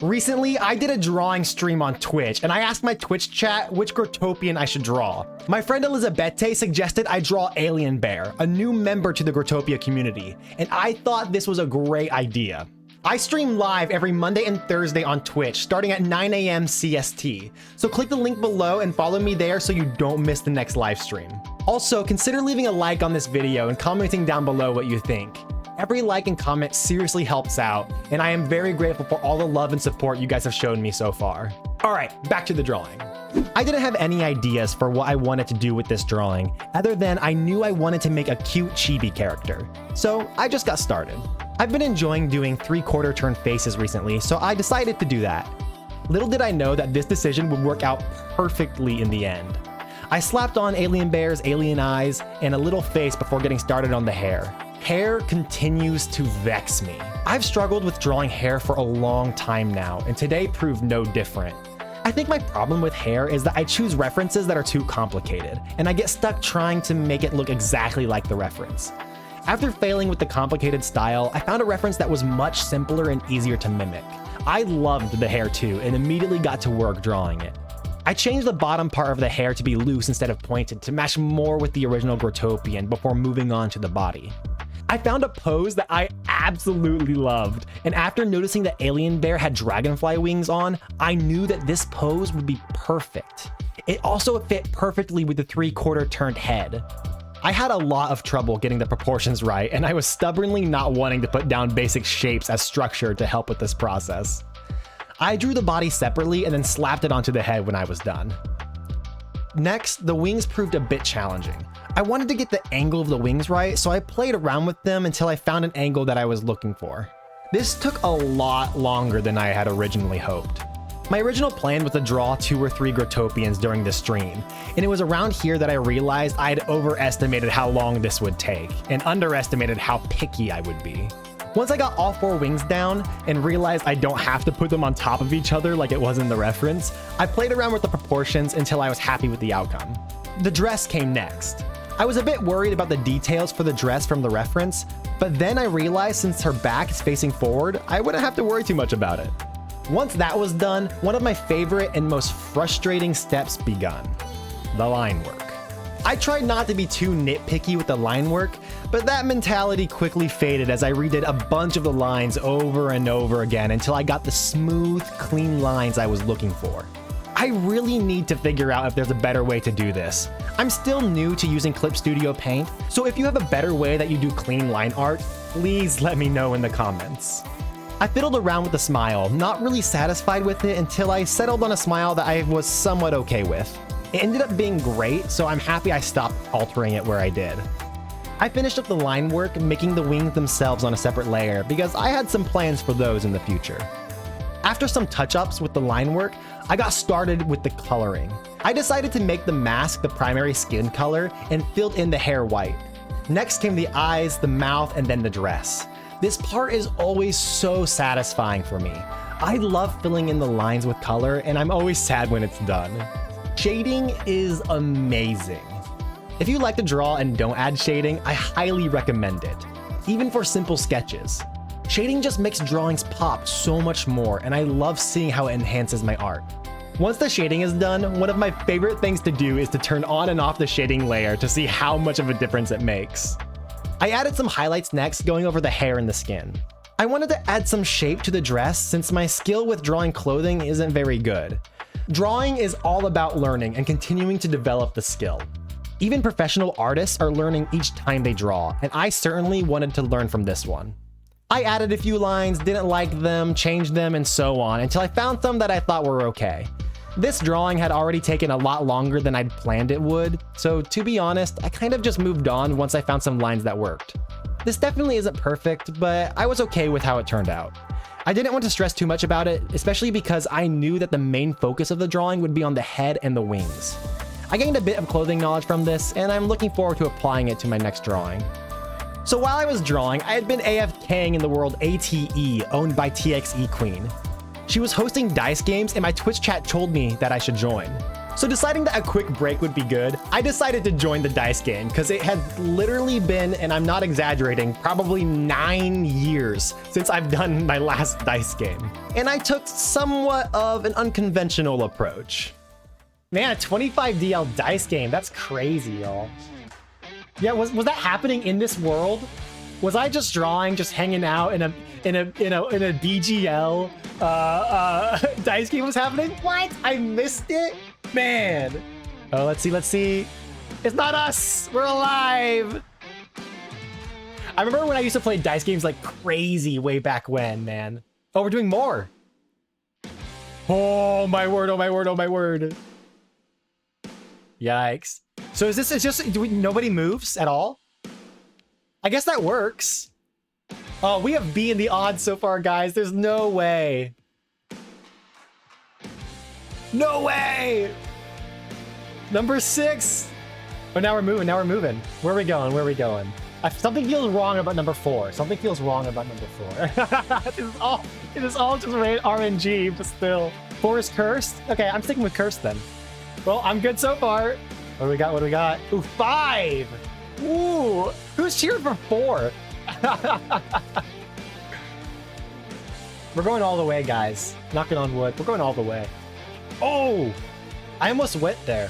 Recently, I did a drawing stream on Twitch, and I asked my Twitch chat which Growtopian I should draw. My friend Elizabeth suggested I draw Alien Bear, a new member to the Growtopia community, and I thought this was a great idea. I stream live every Monday and Thursday on Twitch, starting at 9 AM CST, so click the link below and follow me there so you don't miss the next live stream. Also, consider leaving a like on this video and commenting down below what you think. Every like and comment seriously helps out, and I am very grateful for all the love and support you guys have shown me so far. Alright, back to the drawing. I didn't have any ideas for what I wanted to do with this drawing, other than I knew I wanted to make a cute chibi character, so I just got started. I've been enjoying doing 3/4 turn faces recently, so I decided to do that. Little did I know that this decision would work out perfectly in the end. I slapped on Alien Bear's alien eyes and a little face before getting started on the hair. Hair continues to vex me. I've struggled with drawing hair for a long time now, and today proved no different. I think my problem with hair is that I choose references that are too complicated, and I get stuck trying to make it look exactly like the reference. After failing with the complicated style, I found a reference that was much simpler and easier to mimic. I loved the hair too, and immediately got to work drawing it. I changed the bottom part of the hair to be loose instead of pointed to match more with the original Growtopian before moving on to the body. I found a pose that I absolutely loved, and after noticing that Alien Bear had dragonfly wings on, I knew that this pose would be perfect. It also fit perfectly with the 3/4 turned head. I had a lot of trouble getting the proportions right, and I was stubbornly not wanting to put down basic shapes as structure to help with this process. I drew the body separately and then slapped it onto the head when I was done. Next, the wings proved a bit challenging. I wanted to get the angle of the wings right, so I played around with them until I found an angle that I was looking for. This took a lot longer than I had originally hoped. My original plan was to draw 2 or 3 Growtopians during this stream, and it was around here that I realized I had overestimated how long this would take, and underestimated how picky I would be. Once I got all 4 wings down and realized I don't have to put them on top of each other like it was in the reference, I played around with the proportions until I was happy with the outcome. The dress came next. I was a bit worried about the details for the dress from the reference, but then I realized since her back is facing forward, I wouldn't have to worry too much about it. Once that was done, one of my favorite and most frustrating steps begun: the line work. I tried not to be too nitpicky with the line work, but that mentality quickly faded as I redid a bunch of the lines over and over again until I got the smooth, clean lines I was looking for. I really need to figure out if there's a better way to do this. I'm still new to using Clip Studio Paint, so if you have a better way that you do clean line art, please let me know in the comments. I fiddled around with the smile, not really satisfied with it until I settled on a smile that I was somewhat okay with. It ended up being great, so I'm happy I stopped altering it where I did. I finished up the line work, making the wings themselves on a separate layer because I had some plans for those in the future. After some touch-ups with the line work, I got started with the coloring. I decided to make the mask the primary skin color and filled in the hair white. Next came the eyes, the mouth, and then the dress. This part is always so satisfying for me. I love filling in the lines with color, and I'm always sad when it's done. Shading is amazing. If you like to draw and don't add shading, I highly recommend it, even for simple sketches. Shading just makes drawings pop so much more, and I love seeing how it enhances my art. Once the shading is done, one of my favorite things to do is to turn on and off the shading layer to see how much of a difference it makes. I added some highlights next, going over the hair and the skin. I wanted to add some shape to the dress since my skill with drawing clothing isn't very good. Drawing is all about learning and continuing to develop the skill. Even professional artists are learning each time they draw, and I certainly wanted to learn from this one. I added a few lines, didn't like them, changed them, and so on until I found some that I thought were okay. This drawing had already taken a lot longer than I'd planned it would, so to be honest, I kind of just moved on once I found some lines that worked. This definitely isn't perfect, but I was okay with how it turned out. I didn't want to stress too much about it, especially because I knew that the main focus of the drawing would be on the head and the wings. I gained a bit of clothing knowledge from this, and I'm looking forward to applying it to my next drawing. So while I was drawing, I had been AFKing in the world ATE, owned by TXE Queen. She was hosting dice games, and my Twitch chat told me that I should join. So deciding that a quick break would be good, I decided to join the dice game because it had literally been, and I'm not exaggerating, probably 9 years since I've done my last dice game. And I took somewhat of an unconventional approach. Man, a 25 DL dice game, that's crazy, y'all. Yeah, was that happening in this world? Was I just drawing, just hanging out in a BGL dice game was happening? What? I missed it? Man. Oh, let's see. It's not us. We're alive. I remember when I used to play dice games like crazy way back when, man. Oh, we're doing more. Oh my word, oh my word, oh my word. Yikes. So is this, it's just, nobody moves at all? I guess that works. Oh, we have B in the odds so far, guys. There's no way. No way! Number 6. Oh, now we're moving. Where are we going? Something feels wrong about number 4. It is all just RNG, but still. 4 is cursed? Okay, I'm sticking with cursed then. Well, I'm good so far. What do we got? Ooh, 5! Ooh! Who's cheering for 4? We're going all the way, guys. Knocking on wood. We're going all the way. Oh! I almost went there.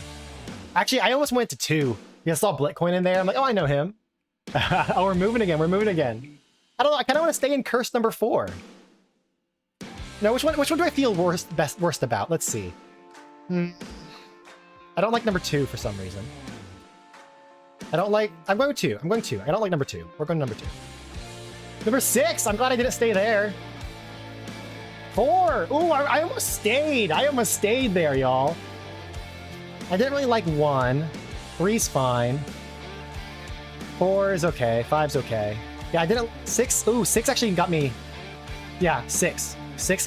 Actually, I almost went to 2. Yeah, I saw Blitcoin in there. I'm like, oh, I know him. Oh, we're moving again. I kind of want to stay in curse number 4. No, which one do I feel worst about? Let's see. I don't like number 2 for some reason. I'm going 2. I don't like number 2. We're going number 2. Number 6. I'm glad I didn't stay there. 4. Ooh, I almost stayed. There, y'all. I didn't really like 1. 3's fine. 4 is okay. 5's okay. Yeah, I didn't. 6. Ooh, 6 actually got me. Yeah, 6. 6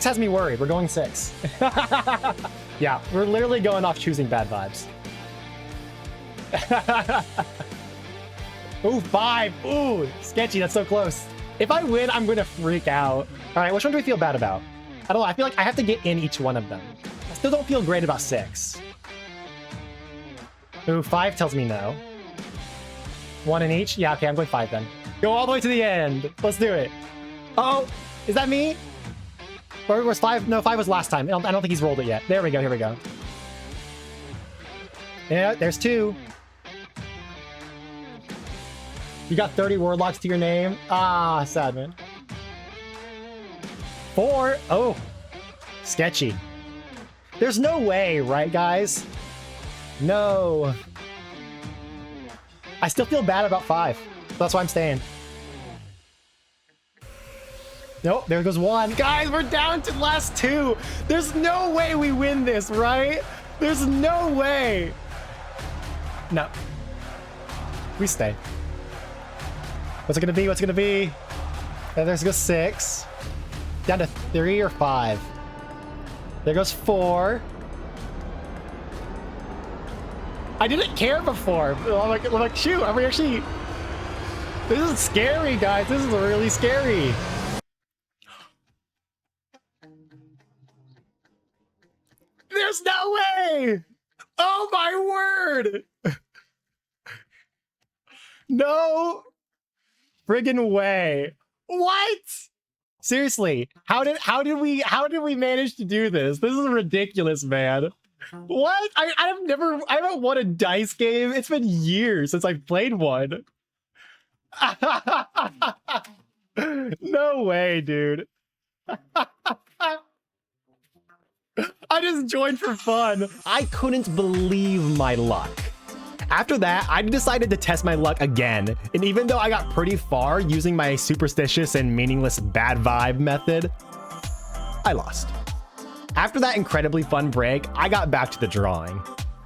has me worried. We're going 6. Yeah, we're literally going off choosing bad vibes. Ooh, 5. Ooh, sketchy. That's so close. If I win, I'm going to freak out. All right, which one do we feel bad about? I don't know. I feel like I have to get in each one of them. I still don't feel great about 6. Ooh, 5 tells me no. 1 in each? Yeah, okay, I'm going 5 then. Go all the way to the end. Let's do it. Uh-oh, is that me? Or was 5? No, 5 was last time. I don't think he's rolled it yet. There we go, here we go. Yeah, there's 2. You got 30 warlocks to your name. Ah, sad, man. 4. Oh, sketchy. There's no way, right, guys? No. I still feel bad about 5. That's why I'm staying. Nope, there goes 1. Guys, we're down to the last 2. There's no way we win this, right? There's no way. No. We stay. What's it gonna be? There goes 6. Down to 3 or 5. There goes 4. I didn't care before. I'm like, shoot, are we actually... This is scary, guys. This is really scary. There's no way! Oh my word! No friggin' way. What? Seriously, how did we manage to do this? This is ridiculous, man. What? I haven't won a dice game. It's been years since I've played one. No way, dude. I just joined for fun. I couldn't believe my luck. After that, I decided to test my luck again, and even though I got pretty far using my superstitious and meaningless bad vibe method, I lost. After that incredibly fun break, I got back to the drawing.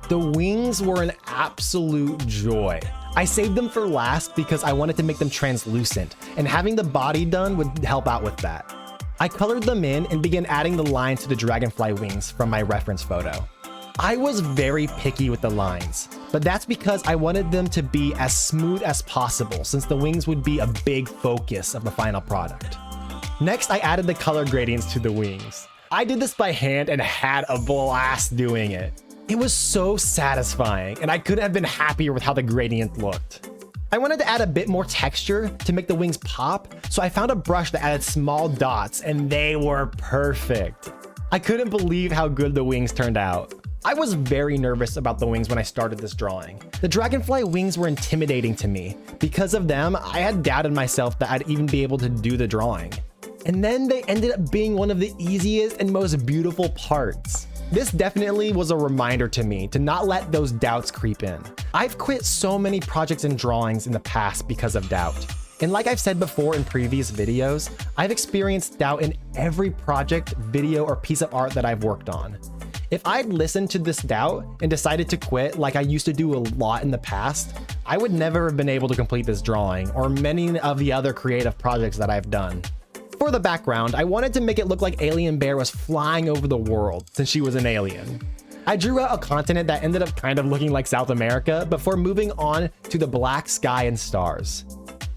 The wings were an absolute joy. I saved them for last because I wanted to make them translucent, and having the body done would help out with that. I colored them in and began adding the lines to the dragonfly wings from my reference photo. I was very picky with the lines, but that's because I wanted them to be as smooth as possible since the wings would be a big focus of the final product. Next, I added the color gradients to the wings. I did this by hand and had a blast doing it. It was so satisfying, and I couldn't have been happier with how the gradient looked. I wanted to add a bit more texture to make the wings pop, so I found a brush that added small dots, and they were perfect. I couldn't believe how good the wings turned out. I was very nervous about the wings when I started this drawing. The dragonfly wings were intimidating to me. Because of them, I had doubted myself that I'd even be able to do the drawing. And then they ended up being one of the easiest and most beautiful parts. This definitely was a reminder to me to not let those doubts creep in. I've quit so many projects and drawings in the past because of doubt. And like I've said before in previous videos, I've experienced doubt in every project, video, or piece of art that I've worked on. If I'd listened to this doubt and decided to quit like I used to do a lot in the past, I would never have been able to complete this drawing or many of the other creative projects that I've done. For the background, I wanted to make it look like Alien Bear was flying over the world since she was an alien. I drew out a continent that ended up kind of looking like South America before moving on to the black sky and stars.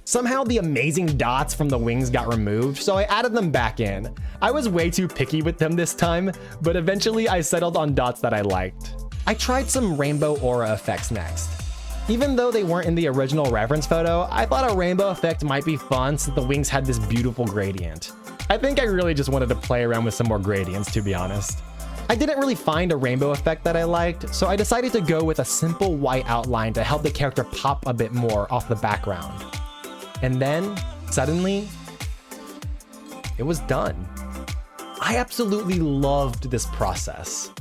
Somehow the amazing dots from the wings got removed, so I added them back in. I was way too picky with them this time, but eventually I settled on dots that I liked. I tried some rainbow aura effects next. Even though they weren't in the original reference photo, I thought a rainbow effect might be fun since the wings had this beautiful gradient. I think I really just wanted to play around with some more gradients, to be honest. I didn't really find a rainbow effect that I liked, so I decided to go with a simple white outline to help the character pop a bit more off the background. And then, suddenly, it was done. I absolutely loved this process.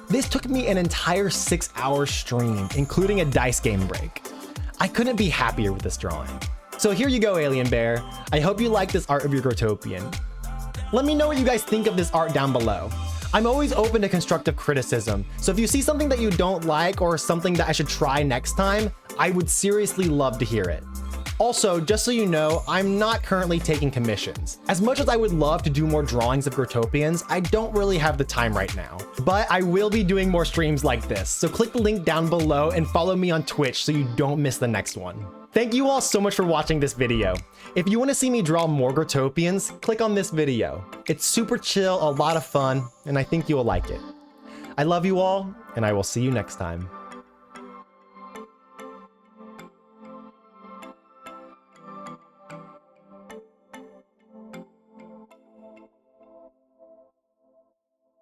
This took me an entire 6-hour stream, including a dice game break. I couldn't be happier with this drawing. So here you go, Alien Bear. I hope you like this art of your Growtopian. Let me know what you guys think of this art down below. I'm always open to constructive criticism, so if you see something that you don't like or something that I should try next time, I would seriously love to hear it. Also, just so you know, I'm not currently taking commissions. As much as I would love to do more drawings of Growtopians, I don't really have the time right now. But I will be doing more streams like this, so click the link down below and follow me on Twitch so you don't miss the next one. Thank you all so much for watching this video. If you want to see me draw more Growtopians, click on this video. It's super chill, a lot of fun, and I think you'll like it. I love you all, and I will see you next time.